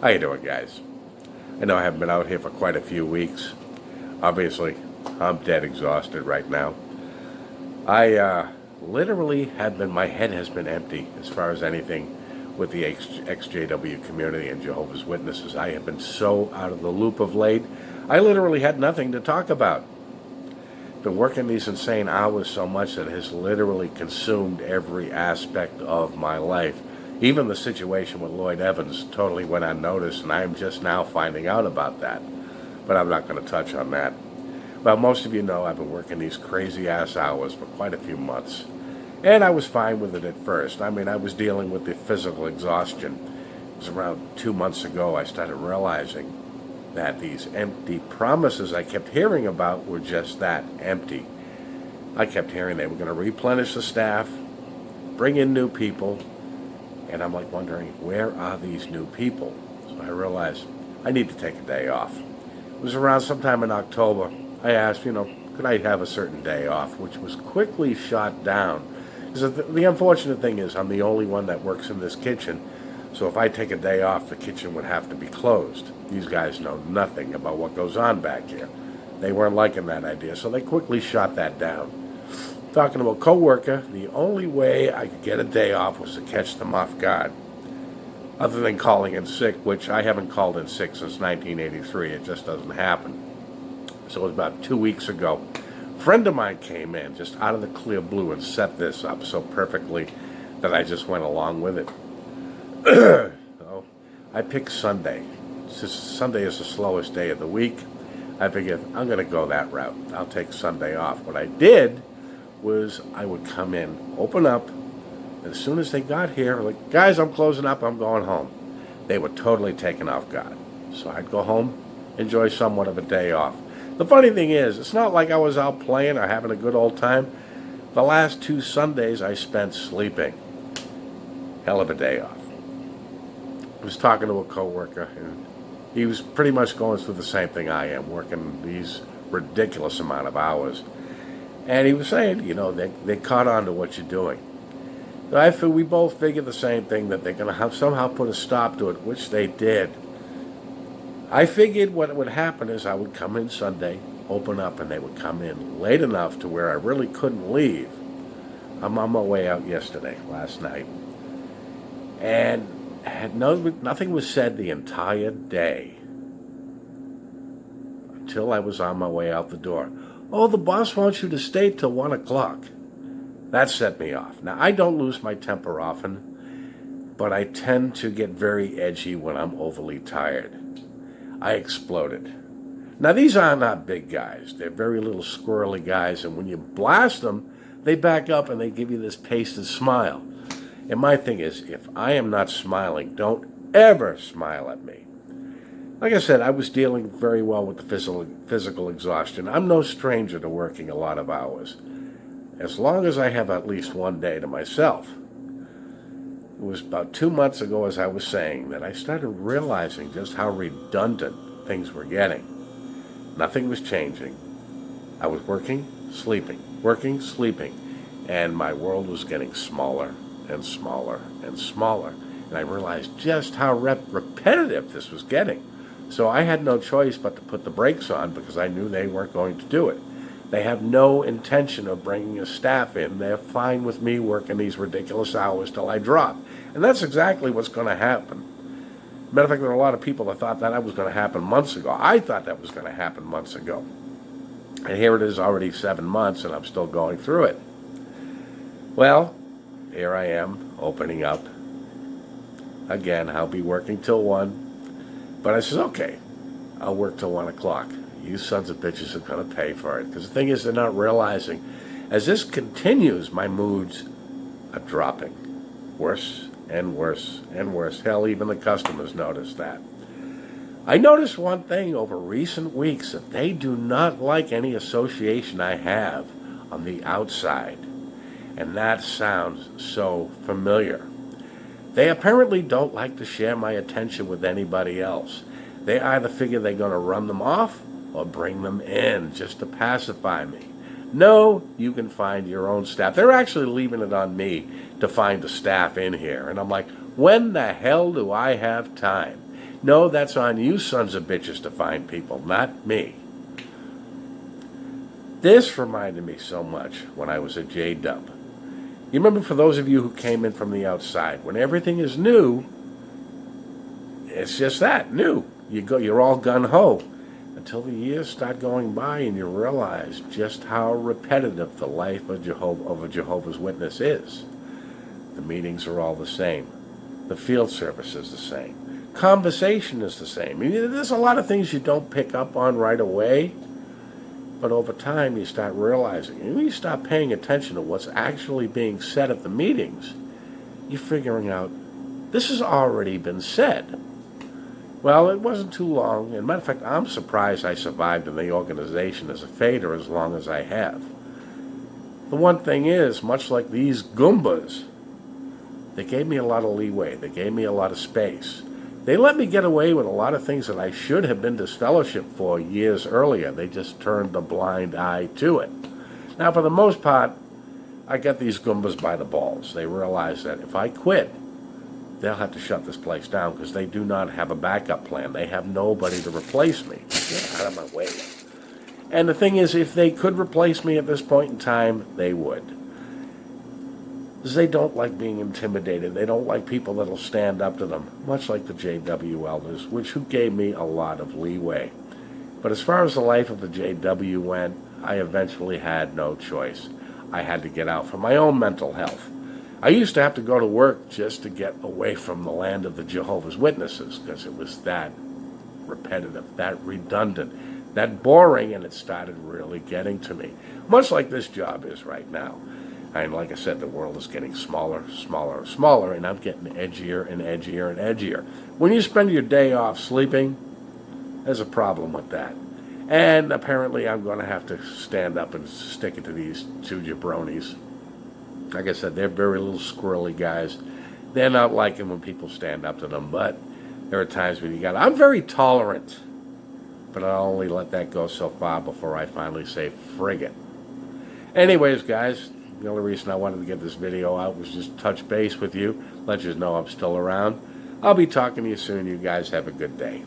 How you doing, guys? I know I haven't been out here for quite a few weeks. Obviously, I'm dead exhausted right now. I literally have been, my head has been empty as far as anything with the XJW community and Jehovah's Witnesses. I have been so out of the loop of late. I literally had nothing to talk about. Been working these insane hours so much that it has literally consumed every aspect of my life. Even the situation with Lloyd Evans totally went unnoticed, and I'm just now finding out about that. But I'm not going to touch on that. Well, most of you know I've been working these crazy-ass hours for quite a few months. And I was fine with it at first. I mean, I was dealing with the physical exhaustion. It was around 2 months ago I started realizing that these empty promises I kept hearing about were just that, empty. I kept hearing they were going to replenish the staff, bring in new people, and I'm like wondering, where are these new people? So I realized I need to take a day off. It was around sometime in October. I asked, could I have a certain day off, which was quickly shot down. Because the unfortunate thing is I'm the only one that works in this kitchen, so if I take a day off, the kitchen would have to be closed. These guys know nothing about what goes on back here. They weren't liking that idea, so they quickly shot that down. Talking to a co-worker, the only way I could get a day off was to catch them off guard. Other than calling in sick, which I haven't called in sick since 1983. It just doesn't happen. So it was about 2 weeks ago. A friend of mine came in just out of the clear blue and set this up so perfectly that I just went along with it. So I picked Sunday. Since Sunday is the slowest day of the week, I figured I'm going to go that route. I'll take Sunday off. What I did was I would come in, open up, and as soon as they got here, like, guys, I'm closing up, I'm going home. They were totally taken off guard. So I'd go home, enjoy somewhat of a day off. The funny thing is, it's not like I was out playing or having a good old time. The last 2 Sundays I spent sleeping. Hell of a day off. I was talking to a coworker, and he was pretty much going through the same thing I am, working these ridiculous amount of hours. And he was saying, they caught on to what you're doing. So I feel we both figured the same thing, that they're going to somehow put a stop to it, which they did. I figured what would happen is I would come in Sunday, open up, and they would come in late enough to where I really couldn't leave. I'm on my way out last night. And nothing was said the entire day until I was on my way out the door. Oh, the boss wants you to stay till 1 o'clock. That set me off. Now, I don't lose my temper often, but I tend to get very edgy when I'm overly tired. I exploded. Now, these are not big guys. They're very little squirrely guys, and when you blast them, they back up and they give you this pasted smile. And my thing is, if I am not smiling, don't ever smile at me. Like I said, I was dealing very well with the physical exhaustion. I'm no stranger to working a lot of hours, as long as I have at least one day to myself. It was about 2 months ago, as I was saying, that I started realizing just how redundant things were getting. Nothing was changing. I was working, sleeping, and my world was getting smaller and smaller and smaller. And I realized just how repetitive this was getting. So I had no choice but to put the brakes on, because I knew they weren't going to do it. They have no intention of bringing a staff in. They're fine with me working these ridiculous hours till I drop. And that's exactly what's going to happen. Matter of fact, there are a lot of people that thought that was going to happen months ago. I thought that was going to happen months ago. And here it is already 7 months, and I'm still going through it. Well, here I am, opening up. Again, I'll be working till 1. But I said, okay, I'll work till 1 o'clock. You sons of bitches are going to pay for it. Because the thing is, they're not realizing, as this continues, my moods are dropping. Worse and worse and worse. Hell, even the customers notice that. I noticed one thing over recent weeks, that they do not like any association I have on the outside. And that sounds so familiar. They apparently don't like to share my attention with anybody else. They either figure they're going to run them off or bring them in just to pacify me. No, you can find your own staff. They're actually leaving it on me to find the staff in here. And I'm like, when the hell do I have time? No, that's on you sons of bitches to find people, not me. This reminded me so much when I was a J-Dub. You remember, for those of you who came in from the outside, when everything is new, it's just that, new. You're all gung-ho until the years start going by and you realize just how repetitive the life of a Jehovah's Witness is. The meetings are all the same. The field service is the same. Conversation is the same. I mean, there's a lot of things you don't pick up on right away, but over time you start realizing, and when you start paying attention to what's actually being said at the meetings, you're figuring out, this has already been said. Well, it wasn't too long. As a matter of fact, I'm surprised I survived in the organization as a fader as long as I have. The one thing is, much like these Goombas, they gave me a lot of leeway. They gave me a lot of space. They let me get away with a lot of things that I should have been disfellowshipped for years earlier. They just turned a blind eye to it. Now, for the most part, I got these Goombas by the balls. They realize that if I quit, they'll have to shut this place down because they do not have a backup plan. They have nobody to replace me. Get out of my way. And the thing is, if they could replace me at this point in time, they would. Because they don't like being intimidated. They don't like people that'll stand up to them, much like the JW elders, who gave me a lot of leeway. But as far as the life of the JW went, I eventually had no choice. I had to get out for my own mental health. I used to have to go to work just to get away from the land of the Jehovah's Witnesses because it was that repetitive, that redundant, that boring, and it started really getting to me. Much like this job is right now. And like I said, the world is getting smaller, smaller, smaller, and I'm getting edgier and edgier and edgier. When you spend your day off sleeping, there's a problem with that. And apparently I'm going to have to stand up and stick it to these two jabronis. Like I said, they're very little squirrely guys. They're not liking when people stand up to them, but there are times when you got. I'm very tolerant, but I'll only let that go so far before I finally say frig it. Anyways, guys, the only reason I wanted to get this video out was just touch base with you, let you know I'm still around. I'll be talking to you soon. You guys have a good day.